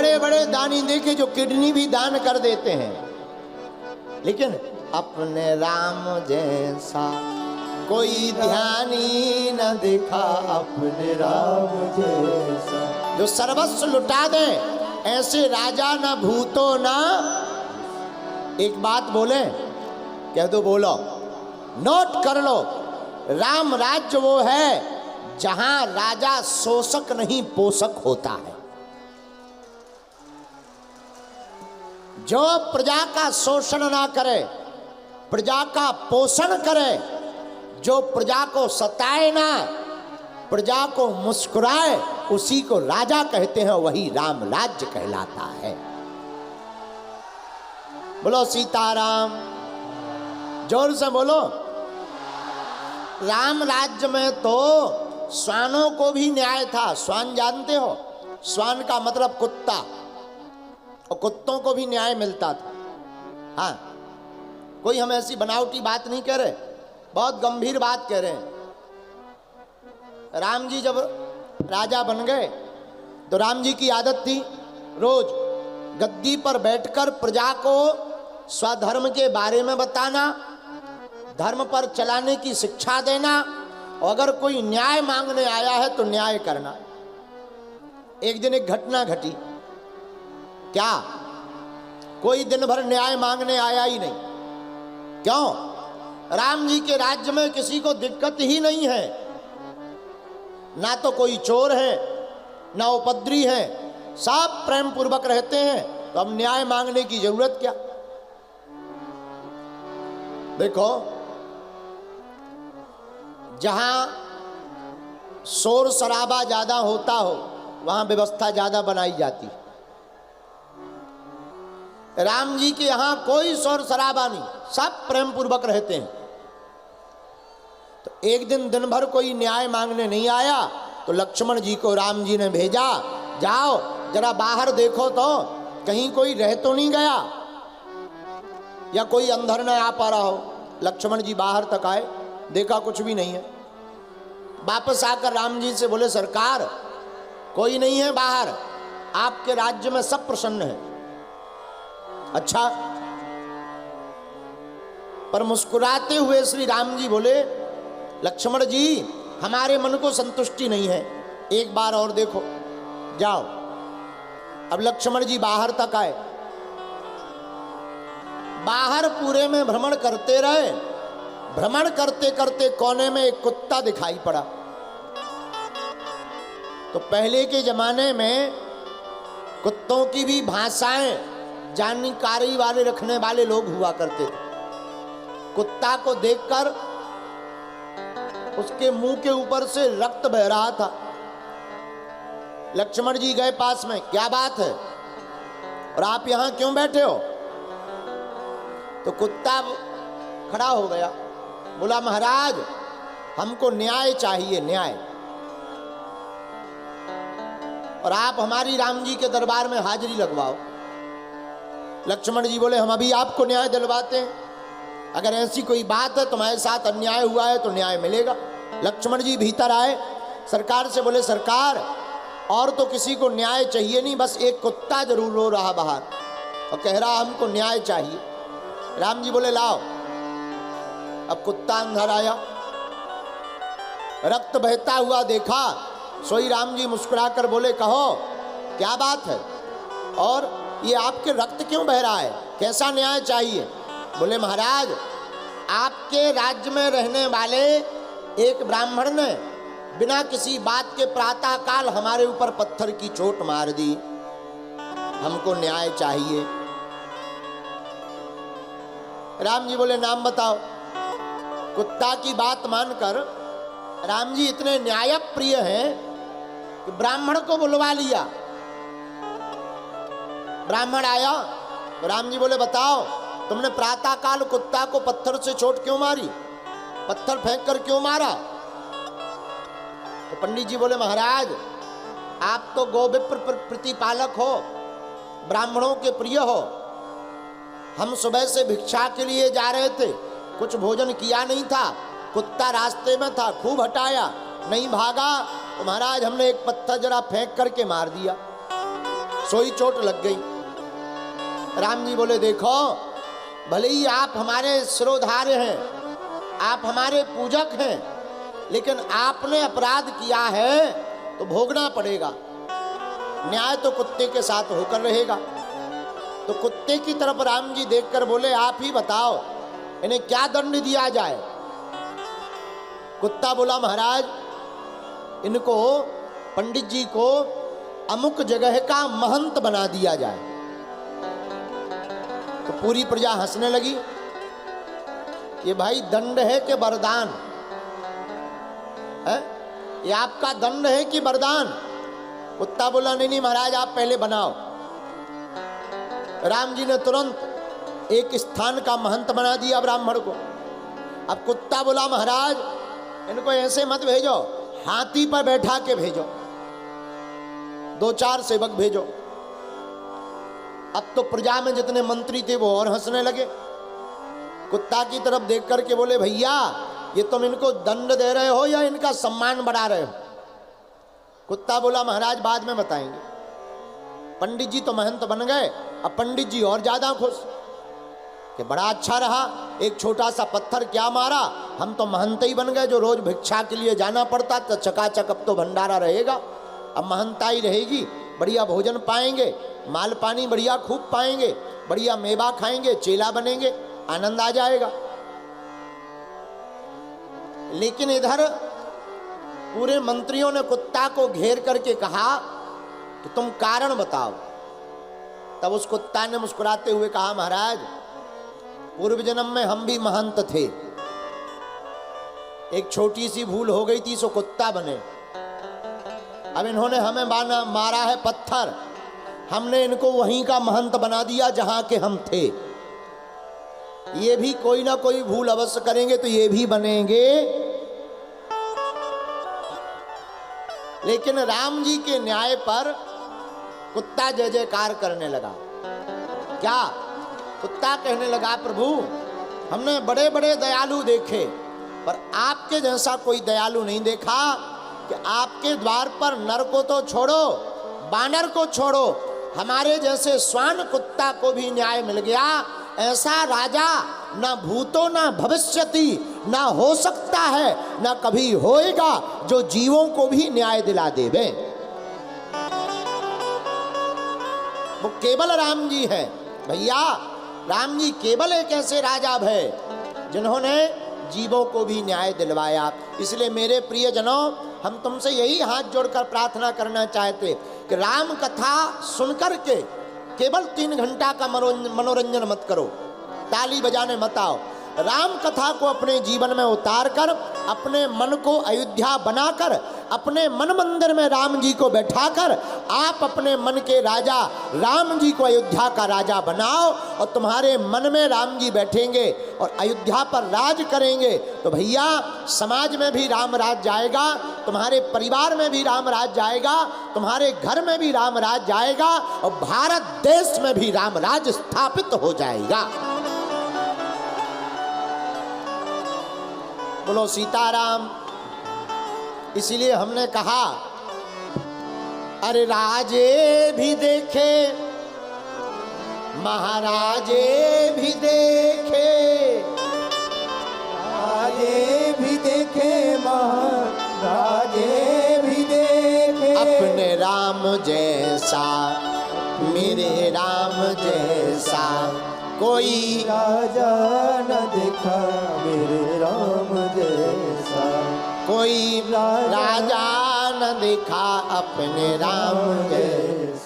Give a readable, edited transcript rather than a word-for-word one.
बड़े बड़े दानी देखे जो किडनी भी दान कर देते हैं, लेकिन अपने राम जैसा कोई ध्यानी न दिखा, अपने राम जैसा। जो सर्वस्व लुटा दे ऐसे राजा न भूतो ना। एक बात बोले, कह दो, बोलो, नोट कर लो, राम राज्य वो है जहां राजा शोषक नहीं पोषक होता है। जो प्रजा का शोषण ना करे, प्रजा का पोषण करे, जो प्रजा को सताए ना, प्रजा को मुस्कुराए, उसी को राजा कहते हैं, वही राम राज्य कहलाता है। बोलो सीताराम, जोर से बोलो। राम राज्य में तो श्वानों को भी न्याय था। श्वान जानते हो? श्वान का मतलब कुत्ता, और कुत्तों को भी न्याय मिलता था। हाँ, कोई हम ऐसी बनावटी बात नहीं कह रहे, बहुत गंभीर बात कह रहे हैं। राम जी जब राजा बन गए तो राम जी की आदत थी रोज गद्दी पर बैठकर प्रजा को स्वधर्म के बारे में बताना, धर्म पर चलाने की शिक्षा देना, और अगर कोई न्याय मांगने आया है तो न्याय करना। एक दिन एक घटना घटी। क्या? कोई दिन भर न्याय मांगने आया ही नहीं। क्यों? राम जी के राज्य में किसी को दिक्कत ही नहीं है, ना तो कोई चोर है, ना उपद्रवी है, सब प्रेम पूर्वक रहते हैं, तो अब न्याय मांगने की जरूरत क्या? देखो, जहां शोर शराबा ज्यादा होता हो वहां व्यवस्था ज्यादा बनाई जाती। राम जी के यहां कोई शोर शराबा नहीं, सब प्रेम पूर्वक रहते हैं। तो एक दिन दिन भर कोई न्याय मांगने नहीं आया तो लक्ष्मण जी को राम जी ने भेजा, जाओ जरा बाहर देखो तो कहीं कोई रह तो नहीं गया, या कोई अंदर न आ पा रहा हो। लक्ष्मण जी बाहर तक आए, देखा कुछ भी नहीं है। वापस आकर राम जी से बोले, सरकार कोई नहीं है बाहर, आपके राज्य में सब प्रसन्न है। अच्छा, पर मुस्कुराते हुए श्री राम जी बोले, लक्ष्मण जी हमारे मन को संतुष्टि नहीं है, एक बार और देखो, जाओ। अब लक्ष्मण जी बाहर तक आए, बाहर पूरे में भ्रमण करते रहे। भ्रमण करते करते कोने में एक कुत्ता दिखाई पड़ा। तो पहले के जमाने में कुत्तों की भी भाषाएं जानकारी वाले रखने वाले लोग हुआ करते थे। कुत्ता को देखकर उसके मुंह के ऊपर से रक्त बह रहा था। लक्ष्मण जी गए पास में, क्या बात है और आप यहां क्यों बैठे हो? तो कुत्ता खड़ा हो गया, बोला, महाराज हमको न्याय चाहिए, न्याय, और आप हमारी राम जी के दरबार में हाजिरी लगवाओ। लक्ष्मण जी बोले, हम अभी आपको न्याय दिलवाते हैं, अगर ऐसी कोई बात है तुम्हारे साथ अन्याय हुआ है तो न्याय मिलेगा। लक्ष्मण जी भीतर आए, सरकार से बोले, सरकार और तो किसी को न्याय चाहिए नहीं, बस एक कुत्ता जरूर रो रहा बाहर और कह रहा हमको न्याय चाहिए। राम जी बोले, लाओ। अब कुत्ता अंदर आया, रक्त बहता हुआ देखा, सोई राम जी मुस्कुराकर बोले, कहो क्या बात है और ये आपके रक्त क्यों बह रहा है, कैसा न्याय चाहिए? बोले, महाराज आपके राज्य में रहने वाले एक ब्राह्मण ने बिना किसी बात के प्रातः काल हमारे ऊपर पत्थर की चोट मार दी, हमको न्याय चाहिए। राम जी बोले, नाम बताओ। कुत्ता की बात मानकर राम जी इतने न्याय प्रिय हैं कि ब्राह्मण को बुलवा लिया। ब्राह्मण आया तो राम जी बोले, बताओ तुमने प्रातः काल कुत्ता को पत्थर से चोट क्यों मारी, पत्थर फेंक कर क्यों मारा? तो पंडित जी बोले, महाराज आप तो गोविप्र प्रतिपालक हो, ब्राह्मणों के प्रिय हो, हम सुबह से भिक्षा के लिए जा रहे थे, कुछ भोजन किया नहीं था, कुत्ता रास्ते में था, खूब हटाया, नहीं भागा तो महाराज हमने एक पत्थर जरा फेंक करके मार दिया। सोई चोट लग गई। राम जी बोले देखो, भले ही आप हमारे सिरोधार्य हैं, आप हमारे पूजक हैं, लेकिन आपने अपराध किया है तो भोगना पड़ेगा। न्याय तो कुत्ते के साथ होकर रहेगा। तो कुत्ते की तरफ राम जी देखकर बोले आप ही बताओ इन्हें क्या दंड दिया जाए। कुत्ता बोला महाराज इनको, पंडित जी को अमुक जगह का महंत बना दिया जाए। तो पूरी प्रजा हंसने लगी। ये भाई दंड है कि वरदान है? ये आपका दंड है कि वरदान? कुत्ता बोला नहीं नहीं महाराज आप पहले बनाओ। राम जी ने तुरंत एक स्थान का महंत बना दिया ब्राह्मण को। अब कुत्ता बोला महाराज इनको ऐसे मत भेजो, हाथी पर बैठा के भेजो, 2-4 सेवक भेजो। अब तो प्रजा में जितने मंत्री थे वो और हंसने लगे। कुत्ता की तरफ देख करके बोले भैया ये तुम इनको दंड दे रहे हो या इनका सम्मान बढ़ा रहे हो? कुत्ता बोला महाराज बाद में बताएंगे। पंडित जी तो महंत बन गए, अब पंडित जी और ज्यादा खुश कि बड़ा अच्छा रहा, एक छोटा सा पत्थर क्या मारा, हम तो महंत ही बन गए। जो रोज भिक्षा के लिए जाना पड़ता तो चकाचक अब तो भंडारा रहेगा, अब महंता ही रहेगी, बढ़िया भोजन पाएंगे, माल पानी बढ़िया खूब पाएंगे, बढ़िया मेवा खाएंगे, चेला बनेंगे, आनंद आ जाएगा। लेकिन इधर पूरे मंत्रियों ने कुत्ता को घेर करके कहा कि तुम कारण बताओ। तब उस कुत्ता ने मुस्कुराते हुए कहा महाराज पूर्व जन्म में हम भी महंत थे, एक छोटी सी भूल हो गई थी सो कुत्ता बने। अब इन्होंने हमें मारा है पत्थर, हमने इनको वहीं का महंत बना दिया जहां के हम थे। ये भी कोई ना कोई भूल अवश्य करेंगे तो ये भी बनेंगे। लेकिन राम जी के न्याय पर कुत्ता जय जयकार करने लगा। क्या? कुत्ता कहने लगा प्रभु हमने बड़े बड़े दयालु देखे पर आपके जैसा कोई दयालु नहीं देखा कि आपके द्वार पर नर को तो छोड़ो, बानर को छोड़ो, हमारे जैसे श्वान कुत्ता को भी न्याय मिल गया। ऐसा राजा ना भूतो ना भविष्यति ना हो सकता है, ना कभी होएगा जो जीवों को भी न्याय दिला देवे। वो केवल राम जी है भैया। राम जी केवल एक ऐसे राजा है जिन्होंने जीवों को भी न्याय दिलवाया। इसलिए मेरे प्रिय जनों हम तुमसे यही हाथ जोड़कर प्रार्थना करना चाहते कि राम कथा सुनकर के केवल 3 घंटा का मनोरंजन मत करो, ताली बजाने मत आओ। राम कथा को अपने जीवन में उतार कर, अपने मन को अयोध्या बनाकर, अपने मन मंदिर में राम जी को बैठाकर आप अपने मन के राजा राम जी को अयोध्या का राजा बनाओ और तुम्हारे मन में राम जी बैठेंगे और अयोध्या पर राज करेंगे तो भैया समाज में भी राम राज जाएगा, तुम्हारे परिवार में भी राम राज जाएगा, तुम्हारे घर में भी राम राज जाएगा और भारत देश में भी राम राज स्थापित हो जाएगा। बोलो सीताराम। इसीलिए हमने कहा अरे राजे भी देखे महाराजे भी देखे, राजे भी देखे महाराजे भी देखे, अपने राम जैसा मेरे राम जैसा कोई राजा न देखा मेरे राम जैसा, कोई राजा न देखा अपने राम जैसा।